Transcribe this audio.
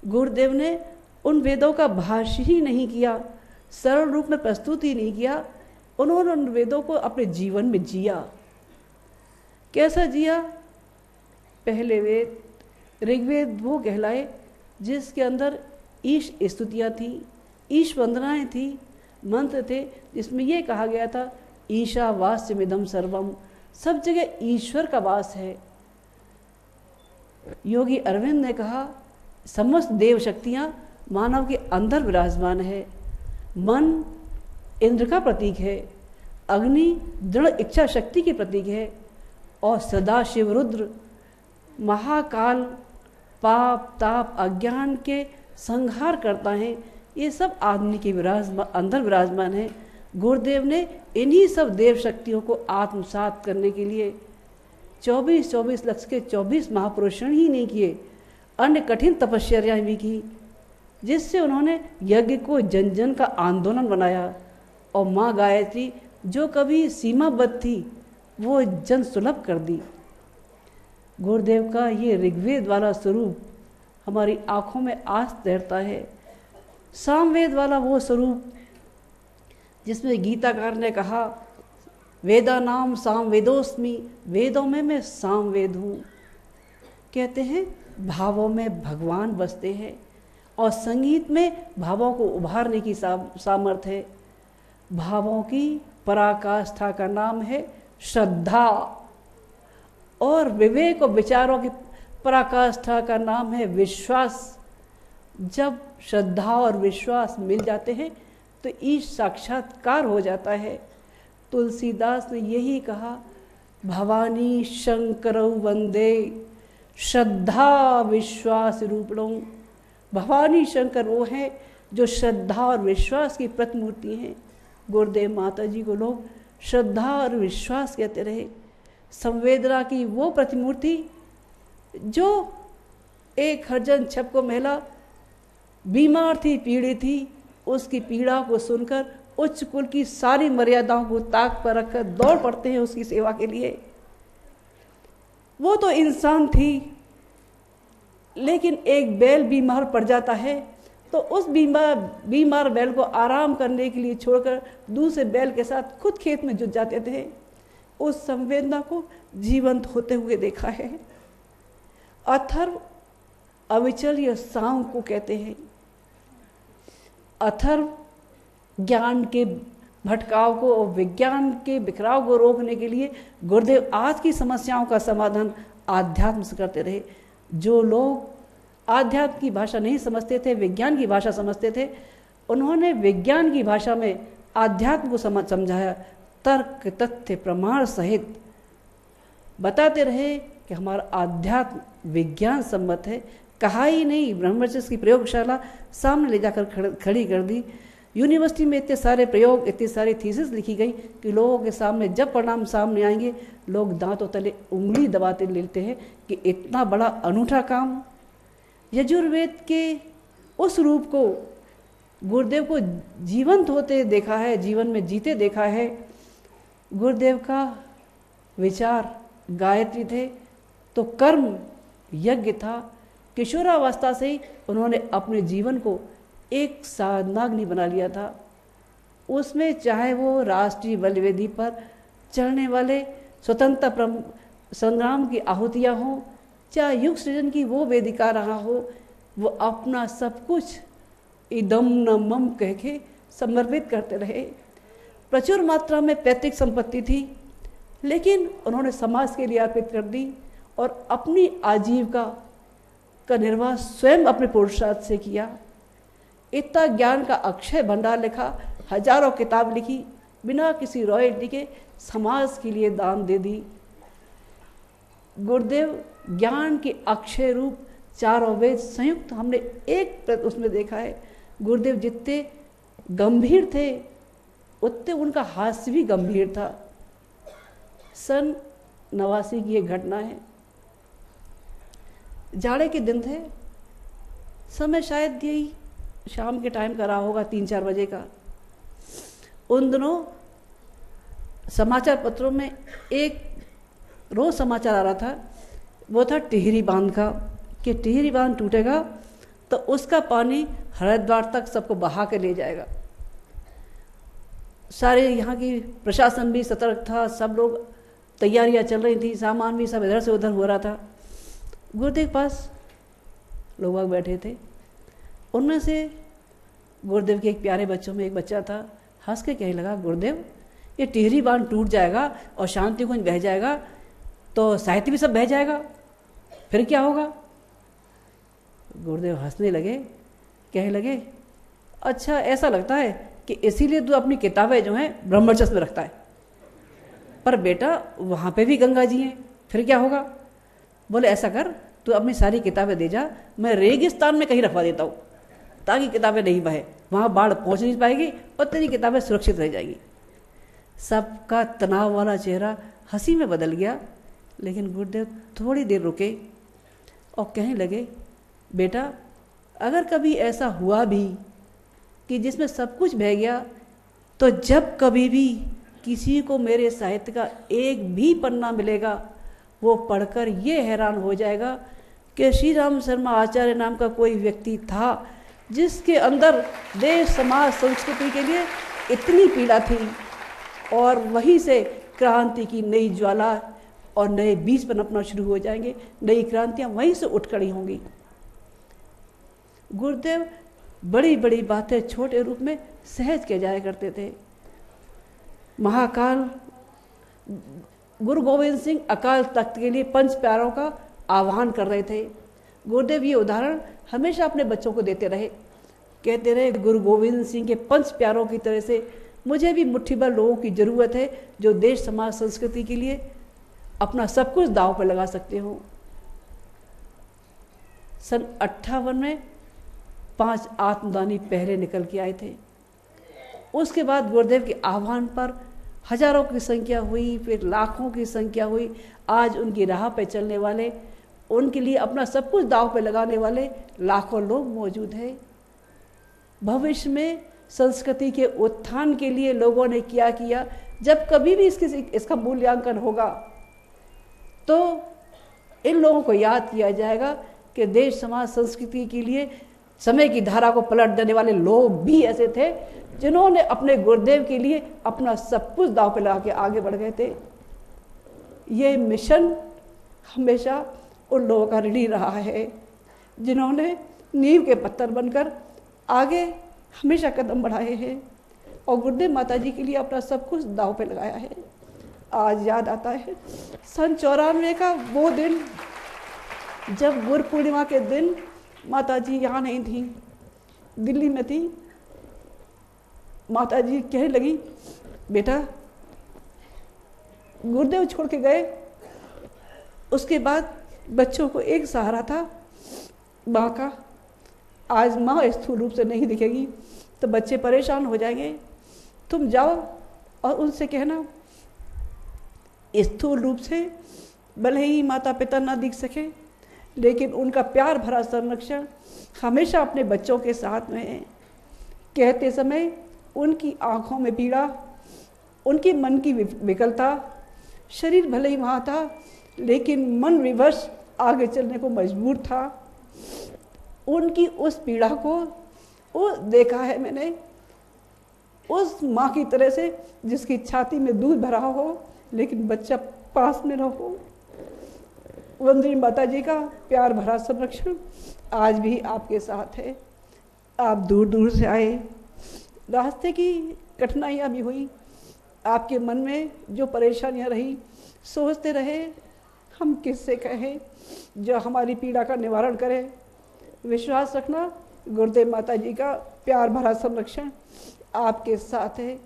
गुरुदेव ने उन वेदों का भाष्य ही नहीं किया, सरल रूप में प्रस्तुत ही नहीं किया, उन्होंने उन वेदों को अपने जीवन में जिया। कैसा जिया? पहले वेद ऋग्वेद वो कहलाए जिसके अंदर ईश स्तुतियाँ थी, ईश वंदनाएँ थी, मंत्र थे, जिसमें ये कहा गया था ईशा वास्यमिदं सर्वम, सब जगह ईश्वर का वास है। योगी अरविंद ने कहा समस्त देव शक्तियाँ मानव के अंदर विराजमान है। मन इंद्र का प्रतीक है, अग्नि दृढ़ इच्छा शक्ति की प्रतीक है, और सदा शिव रुद्र महाकाल पाप ताप अज्ञान के संहार करता है। ये सब आदमी के अंदर विराजमान है। गुरुदेव ने इन्हीं सब देव शक्तियों को आत्मसात करने के लिए 24 लक्ष के 24 महापुरुषण ही नहीं किए, अन्य कठिन तपस्याएं भी की, जिससे उन्होंने यज्ञ को जन जन का आंदोलन बनाया। और माँ गायत्री जो कभी सीमाबद्ध थी वो जन सुलभ कर दी। गुरुदेव का ये ऋग्वेद वाला स्वरूप हमारी आँखों में आस तैरता है। सामवेद वाला वो स्वरूप जिसमें गीताकार ने कहा वेदा नाम सामवेदोस्मि, वेदों में मैं सामवेद हूँ। कहते हैं भावों में भगवान बसते हैं और संगीत में भावों को उभारने की सामर्थ्य है। भावों की पराकाष्ठा का नाम है श्रद्धा, और विवेक और विचारों की पराकाष्ठा का नाम है विश्वास। जब श्रद्धा और विश्वास मिल जाते हैं तो ईश साक्षात्कार हो जाता है। तुलसीदास ने यही कहा भवानी शंकरौ वंदे श्रद्धा विश्वास रूपणौ। भवानी शंकर वो हैं जो श्रद्धा और विश्वास की प्रतिमूर्ति हैं। गुरुदेव माता जी को लोग श्रद्धा और विश्वास कहते रहे। संवेदना की वो प्रतिमूर्ति जो एक हरिजन छपको महिला बीमार थी, पीड़ित थी, उसकी पीड़ा को सुनकर उच्च कुल की सारी मर्यादाओं को ताक पर रखकर दौड़ पड़ते हैं उसकी सेवा के लिए। वो तो इंसान थी, लेकिन एक बैल बीमार पड़ जाता है तो उस बीमार बैल को आराम करने के लिए छोड़कर दूसरे बैल के साथ खुद खेत में जुट जाते थे। उस संवेदना को जीवंत होते हुए देखा है। अथर्व अविचल या साम को कहते हैं। अथर्व ज्ञान के भटकाव को और विज्ञान के बिखराव को रोकने के लिए गुरुदेव आज की समस्याओं का समाधान आध्यात्म से करते रहे। जो लोग आध्यात्म की भाषा नहीं समझते थे, विज्ञान की भाषा समझते थे, उन्होंने विज्ञान की भाषा में आध्यात्म को समझाया। तर्क तथ्य प्रमाण सहित बताते रहे कि हमारा आध्यात्म विज्ञान सम्मत है। कहा ही नहीं, ब्रह्मचर्य की प्रयोगशाला सामने ले जाकर खड़ी कर दी। यूनिवर्सिटी में इतने सारे प्रयोग, इतनी सारी थीसिस लिखी गई कि लोगों के सामने जब परिणाम सामने आएंगे लोग दांतों तले उंगली दबाते लेते हैं कि इतना बड़ा अनूठा काम। यजुर्वेद के उस रूप को गुरुदेव को जीवंत होते देखा है, जीवन में जीते देखा है। गुरुदेव का विचार गायत्री थे तो कर्म यज्ञ था। किशोरावस्था से ही उन्होंने अपने जीवन को एक साधनाग्नि बना लिया था। उसमें चाहे वो राष्ट्रीय बलिवेदी पर चढ़ने वाले स्वतंत्रता संग्राम की आहुतियाँ हों, चाहे युग सृजन की वो वेदिका रहा हो, वो अपना सब कुछ इदम न मम कह के समर्पित करते रहे। प्रचुर मात्रा में पैतृक संपत्ति थी, लेकिन उन्होंने समाज के लिए अर्पित कर दी और अपनी आजीविका का निर्वाह स्वयं अपने पुरुषार्थ से किया। इतना ज्ञान का अक्षय भंडार लिखा, हजारों किताब लिखी, बिना किसी रॉयल्टी के समाज के लिए दान दे दी। गुरुदेव ज्ञान के अक्षय रूप चारों वेद संयुक्त हमने एक उसमें देखा है। गुरुदेव जितने गंभीर थे उतने उनका हास्य भी गंभीर था। सन 89 की एक घटना है। जाड़े के दिन थे, समय शायद यही शाम के टाइम का रहा होगा, 3-4 बजे का। उन दिनों समाचार पत्रों में एक रोज समाचार आ रहा था, वो था टिहरी बांध का, कि टिहरी बांध टूटेगा तो उसका पानी हरिद्वार तक सबको बहा के ले जाएगा। सारे यहाँ की प्रशासन भी सतर्क था, सब लोग तैयारियाँ चल रही थी, सामान भी सब इधर से उधर हो रहा था। गुरुदेव के पास लोग बाग बैठे थे। उनमें से गुरुदेव के एक प्यारे बच्चों में एक बच्चा था, हंस के कहने लगा, गुरुदेव ये टिहरी बांध टूट जाएगा और शांति कुंज बह जाएगा तो साहित्य भी सब बह जाएगा, फिर क्या होगा? गुरुदेव हंसने लगे, कहने लगे, अच्छा ऐसा लगता है कि इसीलिए तू अपनी किताबें जो हैं ब्रह्मचर्य में रखता है, पर बेटा वहाँ पे भी गंगा जी हैं, फिर क्या होगा? बोले ऐसा कर, तू अपनी सारी किताबें दे जा, मैं रेगिस्तान में कहीं रखवा देता हूँ ताकि किताबें नहीं बहे, वहाँ बाढ़ पहुँच नहीं पाएगी और तेरी किताबें सुरक्षित रह जाएगी। सबका तनाव वाला चेहरा हंसी में बदल गया। लेकिन गुरुदेव थोड़ी देर रुके और कहने लगे, बेटा अगर कभी ऐसा हुआ भी कि जिसमें सब कुछ बह गया, तो जब कभी भी किसी को मेरे साहित्य का एक भी पन्ना मिलेगा, वो पढ़कर ये हैरान हो जाएगा कि श्री राम शर्मा आचार्य नाम का कोई व्यक्ति था जिसके अंदर देश समाज संस्कृति के लिए इतनी पीड़ा थी, और वहीं से क्रांति की नई ज्वाला और नए बीज पनपना शुरू हो जाएंगे, नई क्रांतियाँ वहीं से उठ खड़ी होंगी। गुरुदेव बड़ी बड़ी बातें छोटे रूप में सहज के जाया करते थे। महाकाल गुरु गोविंद सिंह अकाल तख्त के लिए पंच प्यारों का आह्वान कर रहे थे। गुरुदेव ये उदाहरण हमेशा अपने बच्चों को देते रहे, कहते रहे, गुरु गोविंद सिंह के पंच प्यारों की तरह से मुझे भी मुट्ठी भर लोगों की ज़रूरत है जो देश समाज संस्कृति के लिए अपना सब कुछ दांव पर लगा सकते हो। सन 58 में 5 आत्मदानी पहले निकल के आए थे। उसके बाद गुरुदेव के आह्वान पर हजारों की संख्या हुई, फिर लाखों की संख्या हुई। आज उनकी राह पे चलने वाले, उनके लिए अपना सब कुछ दांव पे लगाने वाले लाखों लोग मौजूद हैं। भविष्य में संस्कृति के उत्थान के लिए लोगों ने क्या किया, जब कभी भी इसका मूल्यांकन होगा तो इन लोगों को याद किया जाएगा कि देश समाज संस्कृति के लिए समय की धारा को पलट देने वाले लोग भी ऐसे थे जिन्होंने अपने गुरुदेव के लिए अपना सब कुछ दांव पे लगा के आगे बढ़ गए थे। ये मिशन हमेशा उन लोगों का ऋणी रहा है जिन्होंने नींव के पत्थर बनकर आगे हमेशा कदम बढ़ाए हैं और गुरुदेव माता जी के लिए अपना सब कुछ दांव पे लगाया है। आज याद आता है सन 94 का वो दिन जब गुरु पूर्णिमा के दिन माता जी यहाँ नहीं थी, दिल्ली में थी। माता जी कहने लगी, बेटा गुरुदेव छोड़ के गए, उसके बाद बच्चों को एक सहारा था माँ का। आज माँ स्थूल रूप से नहीं दिखेगी तो बच्चे परेशान हो जाएंगे। तुम जाओ और उनसे कहना, स्थूल रूप से भले ही माता पिता ना दिख सके, लेकिन उनका प्यार भरा संरक्षण हमेशा अपने बच्चों के साथ में है। कहते समय उनकी आँखों में पीड़ा, उनकी मन की विकलता, शरीर भले ही वहाँ था लेकिन मन विवश आगे चलने को मजबूर था। उनकी उस पीड़ा को वो देखा है मैंने, उस माँ की तरह से जिसकी छाती में दूध भरा हो लेकिन बच्चा पास में न हो। वंदनी माता जी का प्यार भरा संरक्षण आज भी आपके साथ है। आप दूर दूर से आए, रास्ते की कठिनाइयाँ भी हुई, आपके मन में जो परेशानियाँ रही, सोचते रहे हम किससे कहें जो हमारी पीड़ा का निवारण करे। विश्वास रखना, गुरुदेव माता जी का प्यार भरा संरक्षण आपके साथ है।